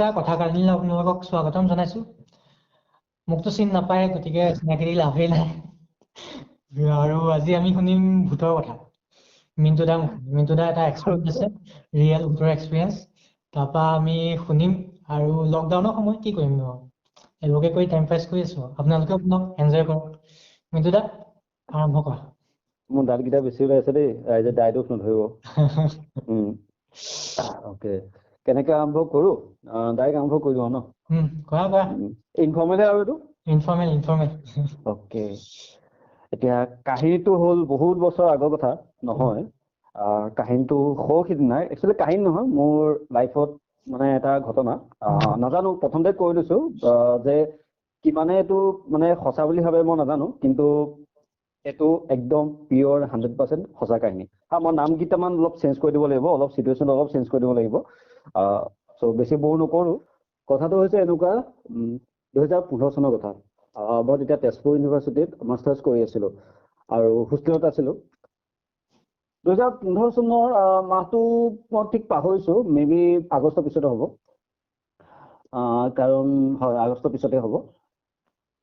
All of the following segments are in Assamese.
নমস্কাৰ, কথা কালিলৈ আপোনালোকক স্বাগতম জনাইছো। মোকতো চিন নাপায়, গতিকে চিনাকি দি লাভেই নাই। আৰু আজি আমি শুনিম ভূতৰ কথা। মিণ্টুদা এটা এক্সপিৰিয়েঞ্চ আছে, ৰিয়েল ভূতৰ এক্সপিৰিয়েঞ্চ। তাৰপৰা আমি শুনিম আৰু লকডাউনৰ সময়ত কি কৰিম ন, এইবোৰকে কৰি টাইম পাছ কৰি আছো। আপোনালোকেও শুনক, এনজয় কৰক। মিণ্টুদা আৰম্ভ কৰা। মোৰ দাঁতকেইটা বেছি ওলাই আছে দেই, ৰাইজে দায়টোক নধৰিব। অকে, কেনেকে আৰম্ভ কৰো? ডাইৰেক্ট আৰম্ভ কৰি দিওঁ ন? কৰা। ইনফৰ্মেল আৰু এইটো ইনফৰ্মেল। অকে, এতিয়া কাহিনীটো হ'ল বহুত বছৰ আগৰ কথা নহয়। কাহিনীটো সৌ সিদিনাৰ, একচুৱেলি কাহিনী নহয়, মোৰ লাইফত মানে এটা ঘটনা। নাজানো, প্ৰথমতে কৈ লৈছো যে কিমানে এইটো মানে সঁচা বুলি ভাবে মই নাজানো, কিন্তু এইটো একদম পিয়ৰ 100% সঁচা কাহিনী। মই নাম কেইটামান অলপ চেঞ্জ কৰি দিব লাগিব, অলপ চিটুৱেশ্যন অলপ চেঞ্জ কৰি দিব লাগিব। চ' বেছি বৰ নকৰো। কথাটো হৈছে এনেকুৱা, 2015 চনৰ কথা। মই তেতিয়া তেজপুৰ ইউনিভাৰ্চিটিত মাষ্টাৰ্ছ কৰি আছিলো আৰু হোষ্টেলত আছিলো। 2015 চনৰ মাহটো মই ঠিক পাহৰিছো, মে বি আগষ্টৰ পিছতে হ'ব। কাৰণ হয়, আগষ্টৰ পিছতে হ'ব।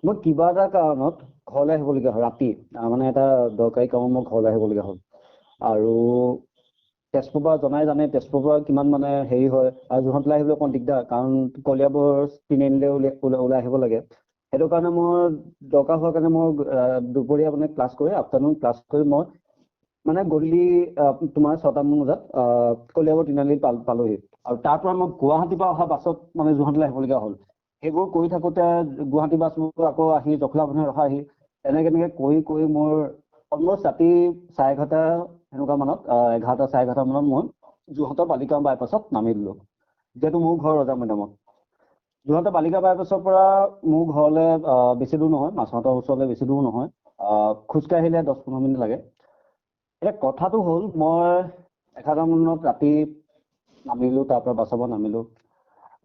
মই কিবা এটা কাৰণত ঘৰলৈ আহিবলগীয়া হয় ৰাতি, মানে এটা দৰকাৰী কামত মই ঘৰলৈ আহিবলগীয়া হ'ল। আৰু তেজপুৰৰ পৰা জানে তেজপুৰৰ পৰা কিমান মানে হেৰি হয়, আৰু যোৰহাটলৈ আহিবলৈ অকণ দিগদাৰ, কাৰণ কলিয়াবৰ তিনিআলিলৈ ওলাই আহিব লাগে। সেইটো কাৰণে মই দৰকাৰ হোৱাৰ কাৰণে মই দুপৰীয়া মানে ক্লাছ কৰি, আফটাৰনুন ক্লাছ কৰি মই মানে গধূলি তোমাৰ 6টা মান বজাত কলিয়াবৰ তিনিআলি পালোহি। আৰু তাৰ পৰা মই গুৱাহাটীৰ পৰা অহা বাছত মানে যোৰহাটলৈ আহিবলগীয়া হ'ল। সেইবোৰ কৰি থাকোতে গুৱাহাটী বাছবোৰ আকৌ আহি জখলা বন্ধা ৰখা আহি এনেকে কৰি মোৰ অলমষ্ট ৰাতি 11:30 সেনেকুৱা মানত, 11:30 11:30 মানত মই যোৰহাটৰ বালিকা বাইপাছত নামি দিলো। যিহেতু মোৰ ঘৰ ৰজামৈদামত। যোৰহাটৰ বালিকা বাইপাছৰ পৰা মোৰ ঘৰলৈ বেছি দূৰ নহয়, মাছহঁতৰ ওচৰলৈ বেছি দূৰ নহয়, খোজকাঢ়ি আহিলে 10-15 মিনিট লাগে। এতিয়া কথাটো হ'ল, মই 11:30 মানত ৰাতি নামিলো, তাৰ পৰা বাছৰ পৰা নামিলো।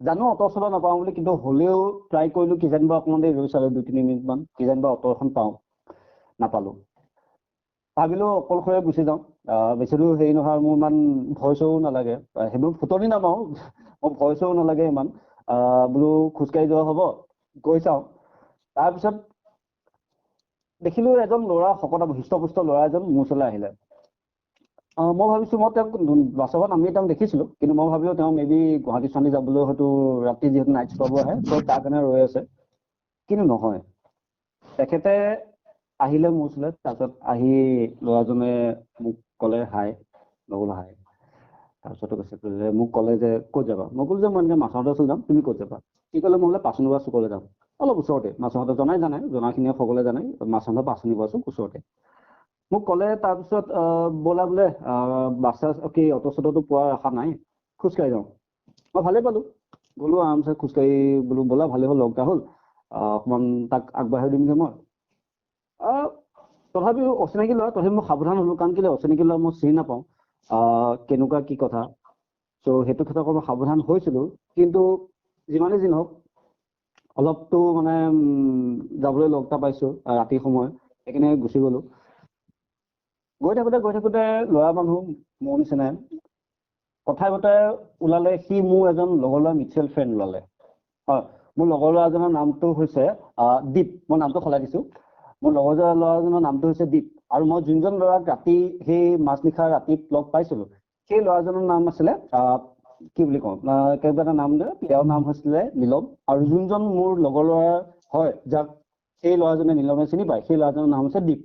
জানো অটো চলা নাপাওঁ বুলি, কিন্তু হ'লেও ট্ৰাই কৰিলো, কিজানিবা অকণমান দেৰি ৰৈ চালো 2-3 মিনিট মান, কিজানিবা অটো এখন পাওঁ। নাপালো। ভাবিলো অকলশৰে গুচি যাওঁ, বেছি দূৰ হেৰি নহয়, মোৰ ইমান ভয় চয়ো নালাগে, সেইবোৰ ফুটনি নামাৰো, মোৰ ভয় চয়ো নালাগে ইমান। বোলো খোজকাঢ়ি যোৱা হ'ব, গৈ চাওঁ। তাৰপিছত দেখিলো এজন ল'ৰা, শকত হৃষ্টপুষ্ট ল'ৰা এজন মোৰ ওচৰলৈ আহিলে। মই ভাবিছো, মই তেওঁক বাছৰ পৰা নামি তেওঁক দেখিছিলো, কিন্তু মই ভাবিলো তেওঁ মে বি গুৱাহাটী চুৱাহাটী যাবলৈ হয়তো ৰাতি যিহেতু নাইট চলাব আহে, ত' তাৰ কাৰণে ৰৈ আছে। কিন্তু নহয়, তেখেতে আহিলে মোৰ ওচৰলৈ। তাৰপিছত আহি ল'ৰাজনে মোক ক'লে হাই, মই বোলো হাই। তাৰপিছতে কৈছে, মোক ক'লে যে ক'ত যাবা? মই ক'লো যে মই এনেকৈ মাছহঁতৰ ওচৰত যাম, তুমি ক'ত যাবা? কি ক'লে? মই বোলে পাচনি বৰা চুকলৈ যাম। অলপ ওচৰতে, মাছহঁতৰ জনাখিনিয়ে সকলোৱে জানে, মাছহঁতৰ পাচনি বৰা চুক ওচৰতে। মোক ক'লে, তাৰপিছত ব'লা বোলে, বাছ কি অটো চটোটো পোৱাৰ আশা নাই, খোজকাঢ়ি যাওঁ। মই ভালেই পালো, গ'লো আৰামছে খোজকাঢ়ি, বোলো ব'লা ভালেই হ'ল, লগ এটা হ'ল, অকণমান তাক আগবাঢ়াই দিমগৈ মই। তথাপিও অচিনাকি ল'ৰা, তথাপি মই সাৱধান হ'লো, কাৰণ কেলৈ অচিনাকি ল'ৰা মই চিনি নাপাওঁ কেনেকুৱা কি কথা। চ' সেইটো ক্ষেত্ৰত মই সাৱধান হৈছিলো, কিন্তু যিমানেই যি নহওক অলপতো মানে যাবলৈ লগ এটা পাইছো ৰাতি সময়, সেইকাৰণে গুচি গ'লো। গৈ থাকোতে ল'ৰা মানুহ মোৰ নিচিনাই কথাই বতৰাই ওলালে। সি মোৰ এজন লগৰ ল'ৰা মিউচুৱেল ফ্ৰেণ্ড ওলালে। হয়, মোৰ লগৰ ল'ৰাজনৰ নামটো হৈছে দীপ। মই নামটো সলাই দিছো, মোৰ লগৰ ল'ৰাজনৰ নামটো হৈছে দীপ। আৰু মই যোনজন ল'ৰাক ৰাতি সেই মাজনিশা ৰাতি লগ পাইছিলো, সেই ল'ৰাজনৰ নাম আছিলে কি বুলি কওঁ, কিবা এটা নাম দে, তেওঁৰ নাম হৈছিলে নীলম। আৰু যোনজন মোৰ লগৰ ল'ৰা হয়, যাক সেই ল'ৰাজনে নীলমে চিনি পায়, সেই ল'ৰাজনৰ নাম হৈছে দীপ।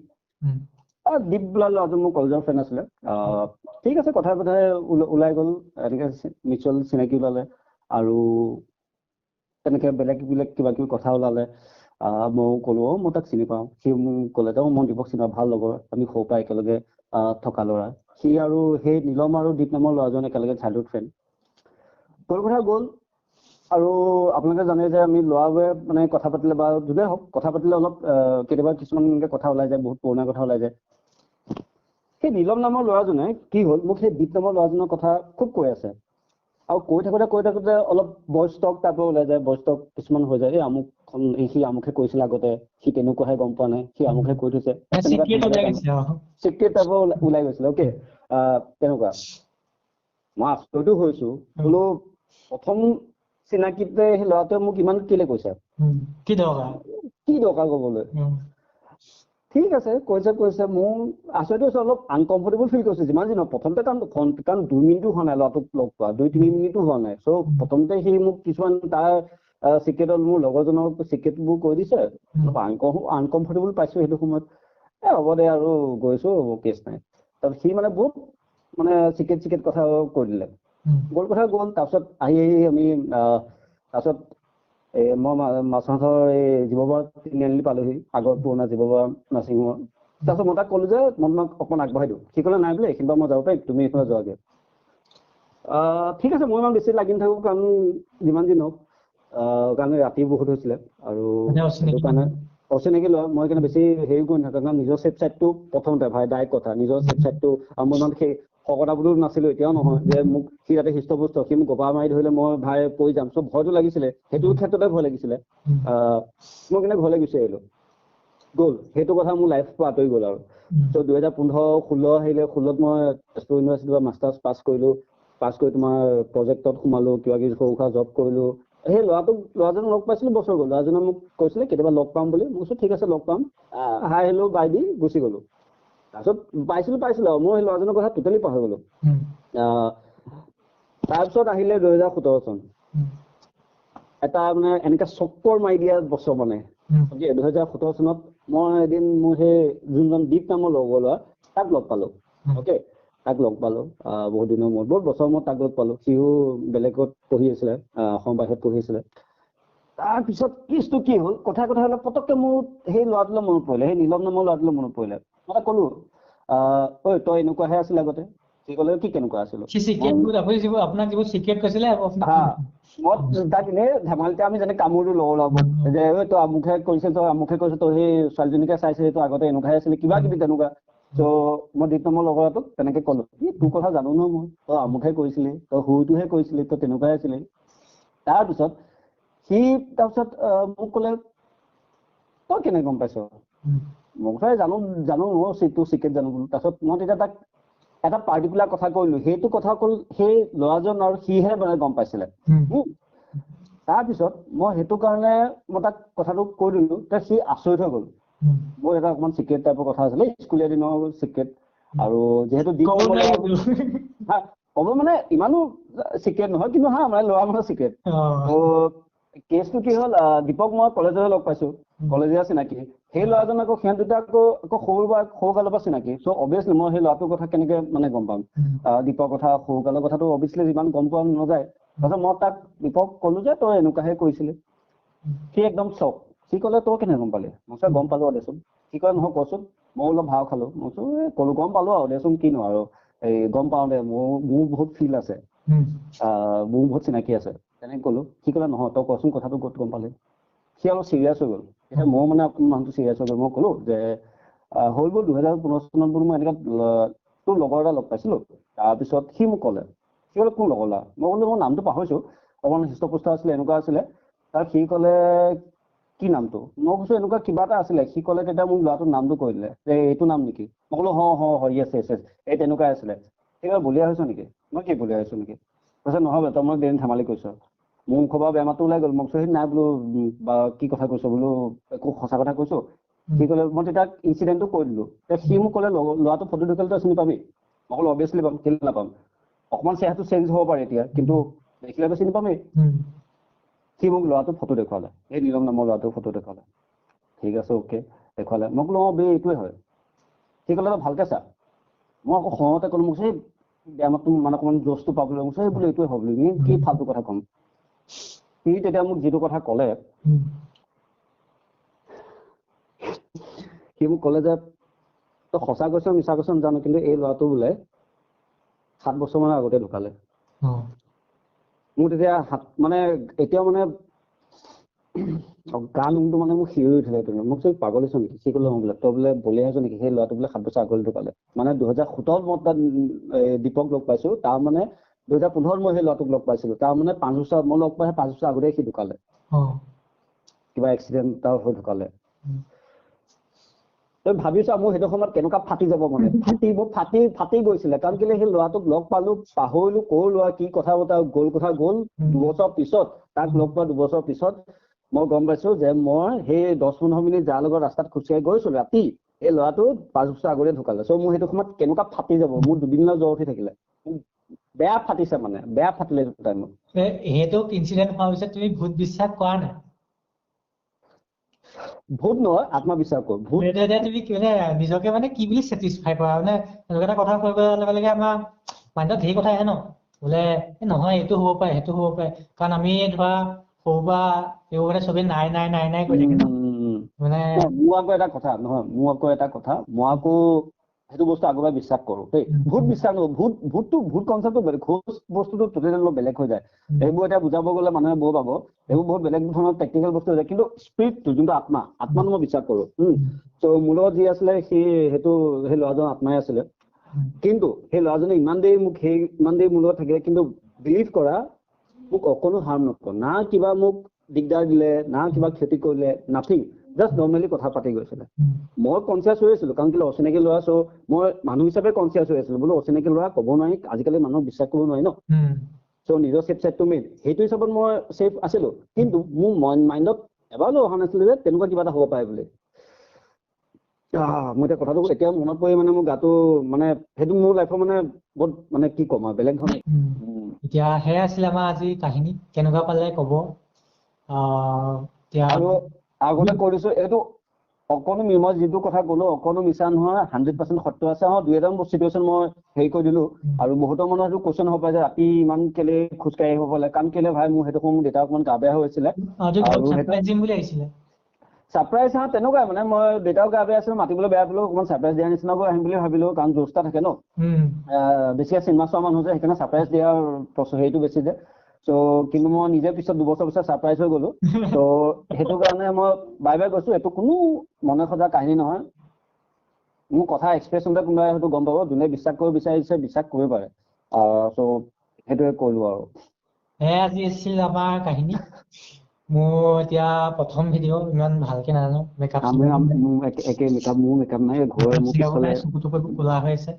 দীপ বোলা ল'ৰাজন মোৰ কলেজৰ ফ্ৰেণ্ড আছিলে। ঠিক আছে, কথাই পতাই ওলাই গ'ল, এনেকে মিউচুৱেল চিনাকি ওলালে, আৰু তেনেকে বেলেগ কিবা কিবি কথা ওলালে। ময়ো ক'লো মই তাক চিনি পাওঁ। সি মোক ক'লে মই দীপক চিনি পাওঁ, ভাল লগৰ, আমি সৰুৰ পৰা একেলগে থকা ল'ৰা। সি আৰু সেই নীলম আৰু দীপ নামৰ ল'ৰাজন একেলগে চাইল্ডহুড ফ্ৰেণ্ড। গ'ল কথা গ'ল। আৰু আপোনালোকে জানে যে আমি ল'ৰাবোৰে মানে কথা পাতিলে বা যোনে হওক কথা পাতিলে অলপ কেতিয়াবা কিছুমান এনেকে কথা ওলাই যায়, বহুত পুৰণা কথা ওলাই যায়। সেই নীলম নামৰ ল'ৰাজনে কি হ'ল, মোক সেই দীপ নামৰ ল'ৰাজনৰ কথা খুব কৈ আছে। আৰু কৈ থাকোতে অলপ বইচ টক টাইপৰ ওলাই যায়, বইচ টক কিছুমান হৈ যায়। আমুকখন সি আমুকে কৈছিলে আগতে, সি তেনেকুৱাহে গম পোৱা নাই, সি আমুকে কৈ থৈছে, চিক্ৰেট টাইপৰ ওলাই গৈছিলে। অ'কে, তেনেকুৱা মই আচৰিতো হৈছো। বোলো প্ৰথম চিনাকিতে সেই ল'ৰাটোৱে মোক ইমান কেলে কৈছে কি দৰকাৰ ক'বলৈ ঠিক আছে কৈছে মোৰ আচলতে অলপ আনকমফৰ্টেবল ফিল কৰিছো যিমান যি নহওক প্ৰথমতে কাৰণ 2 মিনিটো হোৱা নাই ল'ৰাটোক লগ পোৱা 2-3 মিনিটো হোৱা নাই চ' প্ৰথমতে সি মোক কিছুমান তাৰ চিক্ৰেটত মোৰ লগৰজনক চিক্ৰেটবোৰ কৈ দিছে আনকমফৰ্টেবল পাইছো সেইটো সময়ত হ'ব দে আৰু গৈছো কেছ নাই তাৰপিছত সি মানে বহুত মানে চিক্ৰেট কথা কৈ দিলে গ'ল তাৰপিছত আহি আমি তাৰপিছত মই মাছৰ এই জীৱবাৰ তিনিআলি পালোহি আগৰ পুৰণা জীৱবাৰ নাৰ্ছিং হোমৰ তাৰপিছত মই তাক ক'লো যে মই তোমাক অকণমান আগবঢ়াই দিওঁ সি ক'লে নাই বোলে এইখিনিৰ পৰা মই যাব পাৰিম তুমি এইফালে যোৱাগে ঠিক আছে মই ইমান বেছি লাগি নাথাকো কাৰণ যিমান যি নহওক কাৰণ ৰাতি বহুত হৈছিলে আৰু সেইটো কাৰণে অচিনাকি লোৱা মই সেইকাৰণে বেছি হেৰি কৰি নাথাকো কাৰণ নিজৰ ছেফ চাইডটো প্ৰথমতে ভাই ডাইৰেক্ট কথা নিজৰ ছেফ চাইডটো আৰু মই ইমান সেই শকতাবোৰো নাছিলো এতিয়াও নহয় যে মোক সি তাতে হৃষ্টপুষ্ট সি মোক গপা মাৰি ধৰিলে মই ভাই পৰি যাম চব ভয়তো লাগিছিলে সেইটো ক্ষেত্ৰতে ভয় লাগিছিলে মই কিন্তু ঘৰলৈ গুচি আহিলো গ'ল সেইটো কথা মোৰ লাইফ পৰা আঁতৰি গ'ল আৰু ত' 2015-16 আহিলে 16ত মই তেজপুৰ ইউনিভাৰ্চিটিৰ পৰা মাষ্টাৰ্ছ পাছ কৰি তোমাৰ প্ৰজেক্টত সোমালো কিবা কিবি সৰু সুৰা জব কৰিলো সেই ল'ৰাজনক লগ পাইছিলো বছৰ গ'ল ল'ৰাজনে মোক কৈছিলে কেতিয়াবা লগ পাম বুলি মই কৈছো ঠিক আছে লগ পাম হাই হেল্ল' বাই দি গুচি গ'লো তাৰপিছত পাইছিলো মই সেই ল'ৰাজনৰ কথা টোটেলি পাহৰি গ'লো তাৰপিছত আহিলে 2017 চন এটা মানে এনেকে চক্কৰ মাৰি দিয়া বছৰ মানে 2017 চনত মই এদিন মোৰ সেই যোনজন দীপ নামৰ লগৰ ল'ৰা তাক লগ পালো বহুত দিনৰ মূৰত বহুত বছৰৰ মূৰত তাক লগ পালো সিও বেলেগত পঢ়ি আছিলে অসম বাহিৰত পঢ়ি আছিলে তাৰপিছত কেছটো কি হ'ল কথা হ'লে পটককে মোৰ সেই ল'ৰাটোলৈ মনত পৰিলে সেই নীলম নামৰ ল'ৰাটোলৈ মনত পৰিলে মই তাক ক'লো ঐ তই এনেকুৱাহে আছিলে আগতে সি ক'লে কি কেনেকুৱা আছিলো মই তাক এনেই ধেমালিতে আমি যেনে কামোৰটো লগৰ লগত যে তই আমুকহে কৰিছে তই সেই ছোৱালীজনীকে চাইছে তই আগতে এনেকুৱাহে আছিলে কিবা কিবি তেনেকুৱা ত' মই দীপ নামৰ লগৰটোক তেনেকে ক'লো তোৰ কথা জানো ন মই তই আমুকহে কৰিছিলি তই সৰুটোহে কৰিছিলি তই তেনেকুৱাহে আছিলি তাৰপিছত সি মোক ক'লে তই কেনেকে গম পাইছ মই কৈছো জানো তোৰ চিক্ৰেট জানো বোলো তাৰপিছত মই তেতিয়া তাক এটা পাৰ্টিকুলাৰ কথা কৰিলো সেইটো কথা ক'ল সেই ল'ৰাজন আৰু সিহে মানে গম পাইছিলে তাৰপিছত মই সেইটো কাৰণে মই তাক কথাটো কৈ দিলো সি আচৰিত হৈ গ'ল মোৰ এটা অকমান চিক্ৰেট টাইপৰ কথা আছিলে স্কুলীয়া দিনৰ চিক্ৰেট আৰু যিহেতু ক'ব মানে ইমানো চিক্ৰেট নহয় কিন্তু মানে ল'ৰা মানুহৰ চিক্ৰেট কেছটো কি হ'ল দীপক মই কলেজতে লগ পাইছো কলেজীয়া চিনাকি সেই ল'ৰাজন আকৌ সিহঁত দুটা আকৌ সৰু কালৰ পৰা চিনাকি চ' অভিয়াছলি মই সেই ল'ৰাটোৰ কথা কেনেকে মানে গম পাম দীপকৰ কথা সৰু কালৰ কথাটো অভিয়াছলি যিমান গম পোৱা নাযায় তাৰপিছত মই তাক দীপক ক'লো যে তই এনেকুৱাহে কৰিছিলি সি একদম চক সি ক'লে তই কেনেকে গম পালি মই গম পালো আৰু দেচোন সি ক'লে নহয় কচোন মই অলপ ভাও খালো মই ক'লো গম পালো আৰু দেচোন কিনো আৰু এই গম পাওঁ দে মোৰ বহুত ফিল আছে মোৰ বহুত চিনাকি আছে তেনেকে ক'লো সি ক'লে নহয় তই কচোন কথাটো ক'ত গম পালি সি অলপ চিৰিয়াছ হৈ গ'ল এতিয়া মই মানে মানুহটো চিৰিয়াছ হৈ গ'ল মই ক'লো যে হৈ গ'ল 2015 চনত বোলো মই এনেকে তোৰ লগৰ এটা লগ পাইছিলো তাৰপিছত সি মোক ক'লে কোন লগৰ ল'ৰা মই ক'লো মোৰ নামটো পাহৰিছো অকণমান হৃষ্টপুষ্ট আছিলে এনেকুৱা আছিলে তাৰ সি ক'লে কি নামটো মই কৈছো এনেকুৱা কিবা এটা আছিলে সি ক'লে তেতিয়া মোক ল'ৰাটোৰ নামটো কৈ দিলে যে এইটো নাম নেকি মই ক'লো হয় য়েছ এই তেনেকুৱাই আছিলে সেই বলিয়া হৈছ নেকি মই কি বলিয়া হৈছো নেকি কৈছে নহয় তই মই দেৰিন ধেমালি কৈছ মোৰ মুখৰ পৰা বেমাৰটো ওলাই গ'ল মই কৈছো সেই নাই বোলো বা কি কথা কৈছো বোলো একো সঁচা কথা কৈছো সি ক'লে মই তেতিয়া ইনচিডেণ্টটো কৈ দিলো সি মোক ক'লে ল'ৰাটো ফটো দেখিলে তই চিনি পাবি মই ক'লো অভিয়াছলি পাম কেলে নাপাম অকণমান চেহেৰাটো চেঞ্জ হ'ব পাৰে এতিয়া কিন্তু দেখিলেতো চিনি পামেই সি মোক ল'ৰাটোৰ ফটো দেখুৱালে এই নীলম নামৰ ল'ৰাটোৰ ফটো দেখুৱালে ঠিক আছে অ'কে দেখুৱালে মই ক'লো এইটোৱে হয় সি ক'লে তই ভালকে চা মই আকৌ খঙতে ক'লো মোক সেই বেমাৰটো মানে অকণমান জোচটো পাবলৈ কৈছো সেই বোলো এইটোৱে হয় বোলো কি ফাল্টু কথা ক'ম সি তেতিয়া মোক যিটো কথা ক'লে সি মোক ক'লে যে তই সঁচা কৈছ মিছা কৈছ জানো কিন্তু এই ল'ৰাটো বোলে 7 বছৰ মানৰ আগতে ঢুকালে মোৰ তেতিয়া মানে এতিয়াও মানে গান মানে মোক সিঁয়ৰি উঠিলে মোক পাগল হৈছ নেকি সি ক'লে বোলে তই বোলে বলিয়া হৈছ নেকি সেই ল'ৰাটো বোলে 7 বছৰ আগতে ঢুকালে মানে 2017 মই তাত দীপক লগ পাইছো তাৰ মানে 2015 মই সেই ল'ৰাটোক লগ পাইছিলো তাৰ মানে 5 বছৰ মই লগ পাই 5 বছৰ আগতে সি ঢুকালে কিবা এক্সিডেণ্ট হৈ ঢুকালে তই ভাবিছা মোৰ সেইটো সময়ত কেনেকুৱা ফাটি যাব মানে ফাটি গৈছিলে কাৰণ কেলে সেই ল'ৰাটোক লগ পালো পাহৰিলো কৰ ল'ৰা কি কথা বতৰা গ'ল 2 বছৰ পিছত তাক লগ পোৱা 2 বছৰ পিছত মই গম পাইছো যে মই সেই 10-15 মিনিট যাৰ লগত ৰাস্তাত খোজকাঢ়ি গৈছো ৰাতি এই ল'ৰাটো 5 বছৰ আগতে ঢুকালে চ' মোৰ সেইটো সময়ত কেনেকুৱা ফাটি যাব মোৰ 2 দিনলৈ জ্বৰ উঠি থাকিলে বেয়া ফাটিছে মানে বেয়া ফাটিলে টাইমত সেইটো ইনসিডেন্ট হোৱাৰ পিছত তুমি ভূত বিশ্বাস কৰা নাই ভূত নহয় আত্মবিশ্বাস কৰো ভূত তুমি নিজকে মানে কি বুলি চেটিছফাই কৰা মানে এনেকুৱা এটা কথা কৈ লগে লগে আমাৰ মাইণ্ডত ধেৰ কথা আহে ন বোলে নহয় এইটো হ'ব পাৰে সেইটো হ'ব পাৰে কাৰণ আমি ধৰা সৰু বা এইবোৰ মানে চবেই নাই কৈ থাকে ন মানে মোৰ আকৌ এটা কথা মই আকৌ সেইটো বস্তু আগৰপৰাই বিশ্বাস কৰো দেই ভূত বিশ্বাস নহয় ভূত কনচেপ্টটো বেলেগ ঘোষ বস্তুটো টোটেলি অলপ বেলেগ হৈ যায় এইবোৰ এতিয়া বুজাব গ'লে মানুহে বৰ পাব এইবোৰ বহুত বেলেগ ধৰণৰ টেকনিকেল বস্তু হৈ যায় কিন্তু স্পিৰিটটো যোনটো আত্মাটো মই বিশ্বাস কৰো চ' মোৰ লগত যি আছিলে সেই ল'ৰাজন আত্মাই আছিলে কিন্তু সেই ল'ৰাজনে ইমান দেৰি মোৰ লগত থাকিলে কিন্তু বিলিভ কৰা মোক অকণো হাৰ্ম নকৰে না কিবা মোক দিগদাৰ দিলে না কিবা ক্ষতি কৰিলে নাথিং জাষ্ট নৰ্মেলি কথা পাতি গৈছিলে মই কনচিয়াছ হৈ আছিলো কাৰণ কেলৈ অচিনাকি ল'ৰা চ' মই মানুহ হিচাপে কনচিয়াছ হৈ আছিলো বোলো অচিনাকি ল'ৰা ক'ব নোৱাৰি আজিকালি মানুহক বিশ্বাস কৰিব নোৱাৰি ন চ' নিজৰ ছেফ চাইডটো মেইন সেইটো হিচাপত মই ছেফ আছিলো কিন্তু মোৰ মাইণ্ডত এবাৰো অহা নাছিলে যে তেনেকুৱা কিবা এটা হ'ব পাৰে বুলি মই এতিয়া কথাটো এতিয়া মনত পৰি মানে মোৰ গাটো মানে সেইটো মোৰ লাইফৰ মানে বহুত মানে কি ক'ম আৰু বেলেগ ধৰণে এতিয়া সেয়া আছিলে আমাৰ আজি কাহিনী কেনেকুৱা পালে ক'ব আৰু আগতে কৈ দিছো এইটো অকণো মই যিটো কথা ক'লো অকণো মিছা নহয় 100% সত্য আছে 2-এটা চিটুৱেশ্যন মই হেৰি কৰি দিলো আৰু বহুতৰ মনত সেইটো কুৱেশ্যন হ'ব পাৰে যে ৰাতি ইমান কেলে খোজকাঢ়ি আহিব পালে কাৰণ কেলে ভাই মোৰ সেইটো মোৰ দেউতা অকণমান গা বেয়া হৈছিলে আৰু সেইটো ছাৰপ্ৰাইজ তেনেকুৱাই মানে মই দেউতাও গা বেয়া আছিলে মাতিবলৈ বেয়া পালো অকণমান ছাৰপ্ৰাইজ দিয়াৰ নিচিনাকৈ আহিম বুলি ভাবিলো কাৰণ জোষ্টা থাকে ন বেছিকে চিনেমা চোৱা মানুহ যে সেইকাৰণে ছাৰপ্ৰাইজ দিয়াৰ হেৰিটো বেছি যে চ' কিন্তু মই নিজে পিছত 2 বছৰ পিছত ছাৰপ্ৰাইজ হৈ গ'লো ত' সেইটো কাৰণে মই বাই কৈছো এইটো কোনো মনে সজা কাহিনী নহয় মোৰ কথা এক্সপ্ৰেছনতে কোনোবাই হয়তো গম পাব যোনে বিশ্বাস কৰিব বিচাৰিছে বিশ্বাস কৰিব পাৰে চ' সেইটোৱে ক'লো আৰু আজি আছিল আমাৰ কাহিনী মোৰ এতিয়া প্ৰথম ভিডিঅ' ইমান ভালকে নাজানো মেকআপ মোৰ মেকআপ নাই ঘৰৰ মোৰ পিছফালে খোলা হৈ আছে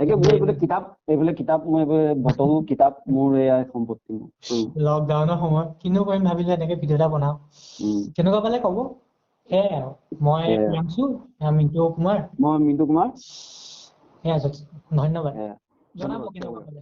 মোৰ এইবিলাক কিতাপ মই বটল কিতাপ মোৰ এয়া সম্পত্তি লকডাউনৰ সময়ত কিনো কৰিম ভাবিলো এনেকে ভিডিঅ' এটা বনাও কেনেকুৱা পালে ক'ব সেয়াই আৰু মই মিণ্টু কুমাৰ সেয়া ধন্যবাদ জনাব কেনেকুৱা পালে